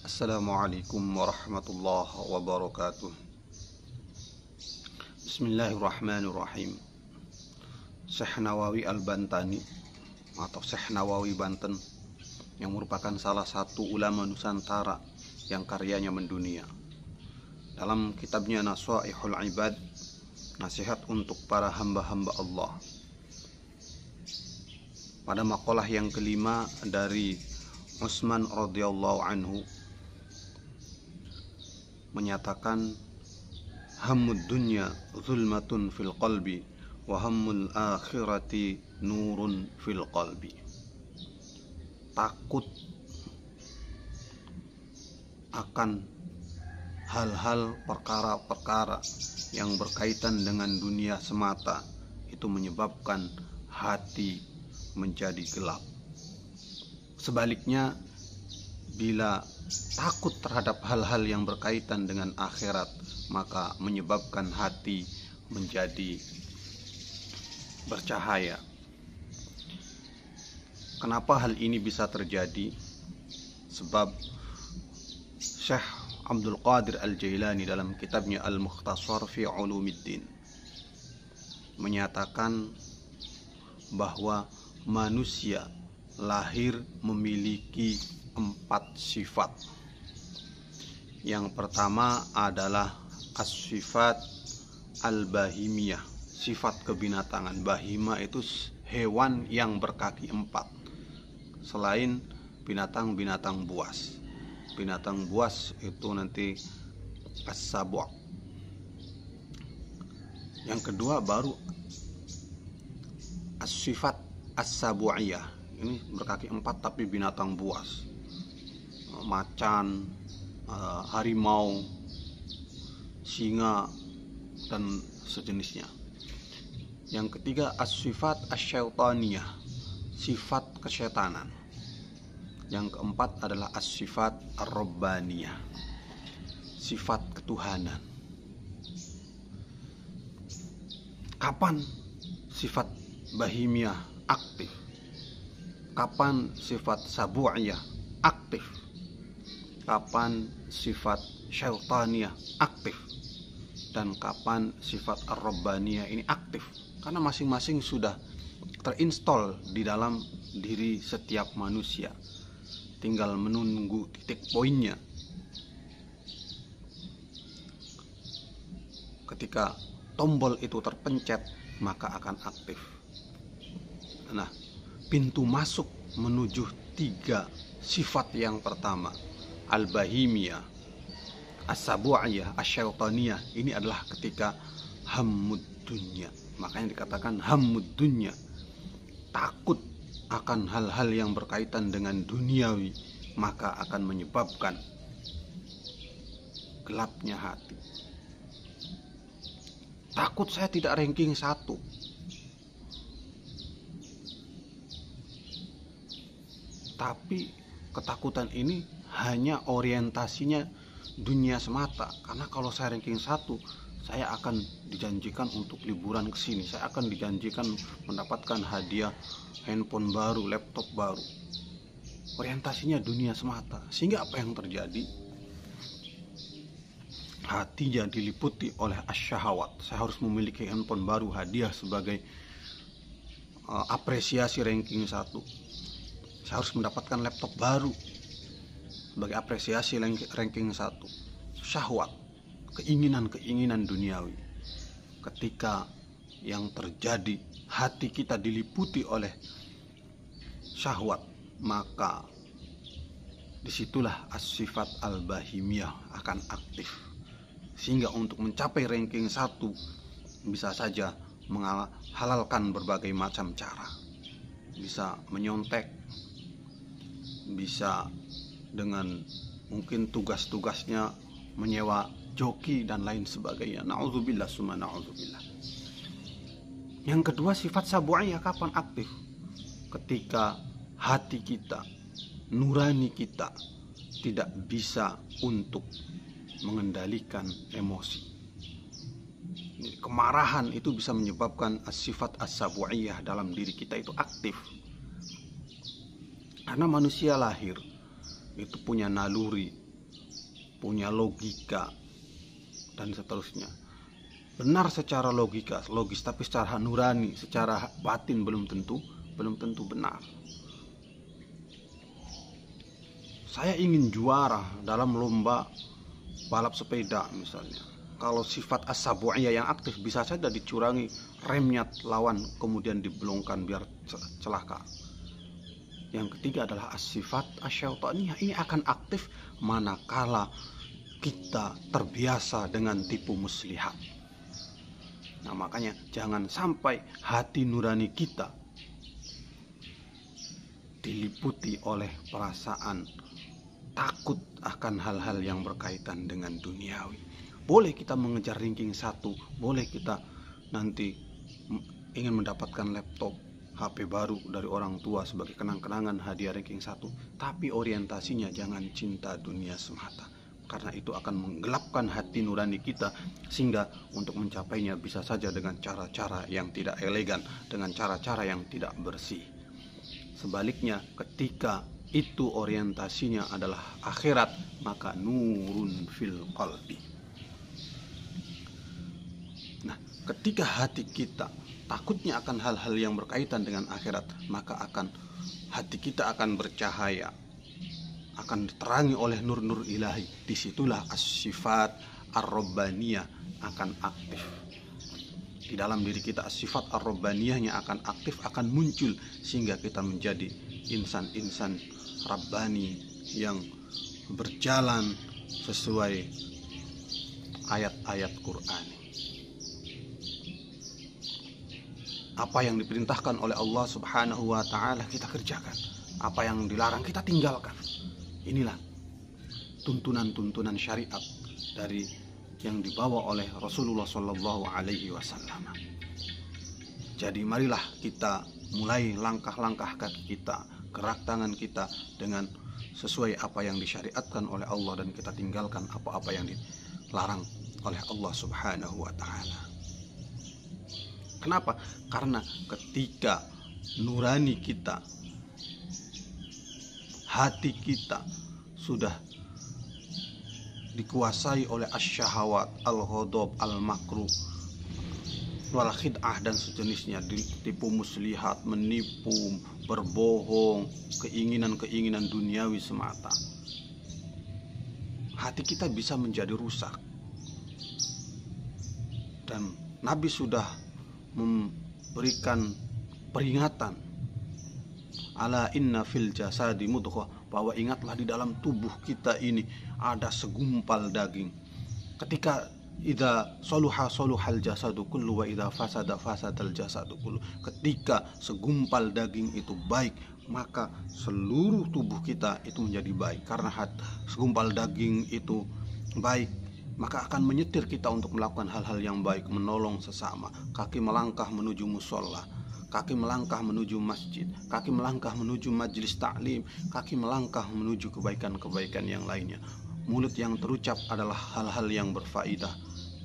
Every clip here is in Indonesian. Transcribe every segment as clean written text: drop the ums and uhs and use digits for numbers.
Assalamualaikum warahmatullahi wabarakatuh. Bismillahirrahmanirrahim. Syekh Nawawi Al-Bantani atau Syekh Nawawi Banten yang merupakan salah satu ulama Nusantara yang karyanya mendunia, dalam kitabnya Naswaihul Ibad, nasihat untuk para hamba-hamba Allah, pada maqalah yang kelima dari Utsman radhiyallahu anhu menyatakan, hammud dunya zulmatun fil qalbi wa hammul akhirati nurun fil qalbi. Takut akan hal-hal perkara-perkara yang berkaitan dengan dunia semata itu menyebabkan hati menjadi gelap. Sebaliknya, bila takut terhadap hal-hal yang berkaitan dengan akhirat, maka menyebabkan hati menjadi bercahaya. Kenapa hal ini bisa terjadi? Sebab Syekh Abdul Qadir Al-Jailani dalam kitabnya Al-Mukhtasar fi Ulumiddin menyatakan bahwa manusia lahir memiliki 4 sifat. Yang pertama adalah as-sifat al-bahimiyah, sifat kebinatangan. Bahima itu hewan yang berkaki 4 selain binatang-binatang buas. Binatang buas itu nanti as-sabu'. Yang kedua baru as-sifat as-sabu'iyah. Ini berkaki 4 tapi binatang buas, macan, harimau, singa, dan sejenisnya. Yang ketiga as-sifat asy-syaitaniyah, sifat kesyetanan. Yang keempat adalah as-sifat ar-rabbaniyah, sifat ketuhanan. Kapan sifat bahimiyah aktif? Kapan sifat sabu'iyah aktif? Kapan sifat syaitaniyah aktif? Dan kapan sifat ar-rabbaniyah ini aktif? Karena masing-masing sudah terinstall di dalam diri setiap manusia, tinggal menunggu titik poinnya. Ketika tombol itu terpencet, maka akan aktif. Nah, pintu masuk menuju 3 sifat yang pertama, al-bahimiyah, as-sabu'iyah, asy-syaitaniyah, ini adalah ketika hammud dunya. Makanya dikatakan hammud dunya, takut akan hal-hal yang berkaitan dengan duniawi, maka akan menyebabkan gelapnya hati. Takut saya tidak ranking 1. Tapi ketakutan ini hanya orientasinya dunia semata. Karena kalau saya ranking 1, saya akan dijanjikan untuk liburan ke sini, saya akan dijanjikan mendapatkan hadiah handphone baru, laptop baru. Orientasinya dunia semata. Sehingga apa yang terjadi? Hatinya diliputi oleh asyahawat. Saya harus memiliki handphone baru, hadiah sebagai apresiasi ranking 1. Saya harus mendapatkan laptop baru sebagai apresiasi ranking 1. Syahwat, keinginan-keinginan duniawi. Ketika yang terjadi hati kita diliputi oleh syahwat, maka disitulah as-sifat al-bahimiyah akan aktif. Sehingga untuk mencapai ranking 1 bisa saja menghalalkan berbagai macam cara. Bisa menyontek, bisa dengan mungkin tugas-tugasnya menyewa joki dan lain sebagainya. Na'udzubillah summa na'udzubillah. Yang kedua sifat sabu'iyah kapan aktif? Ketika hati kita, nurani kita tidak bisa untuk mengendalikan emosi. Kemarahan itu bisa menyebabkan sifat as-sabu'iyah dalam diri kita itu aktif. Karena manusia lahir itu punya naluri punya logika, dan seterusnya. Benar secara logis, tapi secara nurani, secara batin belum tentu benar. Saya ingin juara dalam lomba balap sepeda misalnya. Kalau sifat as-sabu'iyah yang aktif bisa saja dicurangi remnya lawan, kemudian dibelongkan biar celaka. Yang ketiga adalah as-sifat asy-syaitaniyah. Ini akan aktif manakala kita terbiasa dengan tipu muslihat. Nah, makanya jangan sampai hati nurani kita diliputi oleh perasaan takut akan hal-hal yang berkaitan dengan duniawi. Boleh kita mengejar ranking 1, boleh kita nanti ingin mendapatkan laptop, HP baru dari orang tua sebagai kenang-kenangan hadiah ranking 1, tapi orientasinya jangan cinta dunia semata, karena itu akan menggelapkan hati nurani kita, sehingga untuk mencapainya bisa saja dengan cara-cara yang tidak elegan, dengan cara-cara yang tidak bersih. Sebaliknya, ketika itu orientasinya adalah akhirat, maka nurun fil qalbi. Nah, ketika hati kita takutnya akan hal-hal yang berkaitan dengan akhirat, maka hati kita akan bercahaya, akan diterangi oleh nur-nur ilahi. Disitulah as-sifat ar-rabbaniyah akan aktif. Di dalam diri kita as-sifat ar-rabbaniyahnya akan aktif, akan muncul, sehingga kita menjadi insan-insan rabbani yang berjalan sesuai ayat-ayat Quran. Apa yang diperintahkan oleh Allah Subhanahu wa ta'ala kita kerjakan, apa yang dilarang kita tinggalkan. Inilah tuntunan-tuntunan syariat dari yang dibawa oleh Rasulullah Shallallahu Alaihi Wasallam. Jadi marilah kita mulai langkah-langkah kaki kita, gerak tangan kita dengan sesuai apa yang disyariatkan oleh Allah, dan kita tinggalkan apa-apa yang dilarang oleh Allah Subhanahu wa ta'ala. Kenapa? Karena ketika nurani kita, hati kita sudah dikuasai oleh asyahawat, al-ghadab, al-makruh, wal khid'ah dan sejenisnya, tipu muslihat, menipu, berbohong, keinginan-keinginan duniawi semata, hati kita bisa menjadi rusak. Dan Nabi sudah memberikan peringatan, ala inna fil jasadi mudghah, bahwa ingatlah di dalam tubuh kita ini ada segumpal daging. Ketika idza saluha saluhal jasadu kullu wa idza fasada fasadal jasadu kullu. Ketika segumpal daging itu baik, maka seluruh tubuh kita itu menjadi baik. Karena segumpal daging itu baik, maka akan menyetir kita untuk melakukan hal-hal yang baik, menolong sesama, kaki melangkah menuju musola, kaki melangkah menuju masjid, kaki melangkah menuju majelis taklim, kaki melangkah menuju kebaikan-kebaikan yang lainnya. Mulut yang terucap adalah hal-hal yang berfaedah.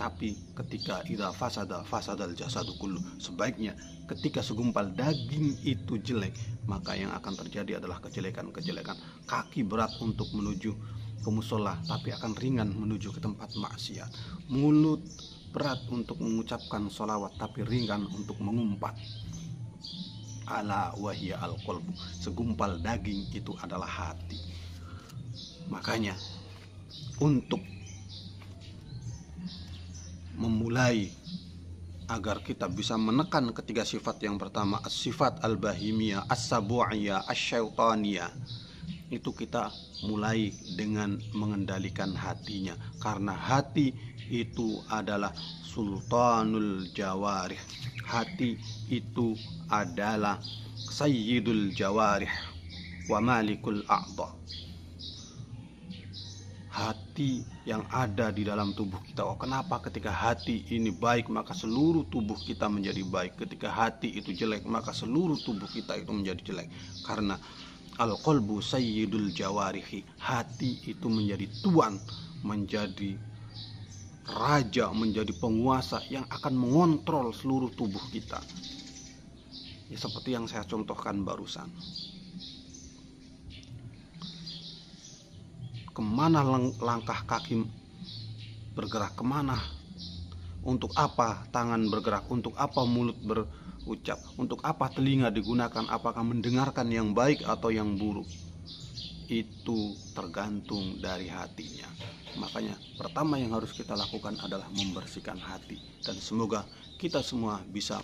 Tapi ketika idza fasada fasadal jasadu kullu, sebaiknya ketika segumpal daging itu jelek, maka yang akan terjadi adalah kejelekan-kejelekan. Kaki berat untuk menuju ke musola, tapi akan ringan menuju ke tempat maksiat. Mulut berat untuk mengucapkan sholawat, tapi ringan untuk mengumpat. Ala wahya al-qalbu, segumpal daging itu adalah hati. Makanya untuk memulai agar kita bisa menekan ketiga sifat yang pertama, as-sifat al-bahimiyah, as-sabu'iyah, asy-syaitaniyah, itu kita mulai dengan mengendalikan hatinya, karena hati itu adalah sultanul jawarih. Hati itu adalah sayyidul jawarih wa malikul a'dha. Hati yang ada di dalam tubuh kita. Kenapa? Ketika hati ini baik, maka seluruh tubuh kita menjadi baik. Ketika hati itu jelek, maka seluruh tubuh kita itu menjadi jelek. Karena al-qalbu sayyidul jawarihi, hati itu menjadi tuan, menjadi raja, menjadi penguasa yang akan mengontrol seluruh tubuh kita. Ya, seperti yang saya contohkan barusan. kemana langkah kaki bergerak, kemana, untuk apa tangan bergerak, untuk apa mulut berucap, untuk apa telinga digunakan, apakah mendengarkan yang baik atau yang buruk, itu tergantung dari hatinya. Makanya pertama yang harus kita lakukan adalah membersihkan hati, dan semoga kita semua bisa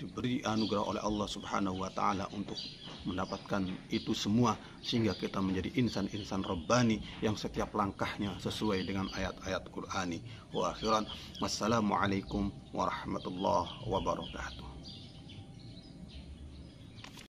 diberi anugerah oleh Allah Subhanahu wa taala untuk mendapatkan itu semua, sehingga kita menjadi insan-insan rabbani yang setiap langkahnya sesuai dengan ayat-ayat Qur'ani. Wa akhiran, wassalamualaikum warahmatullahi wabarakatuh.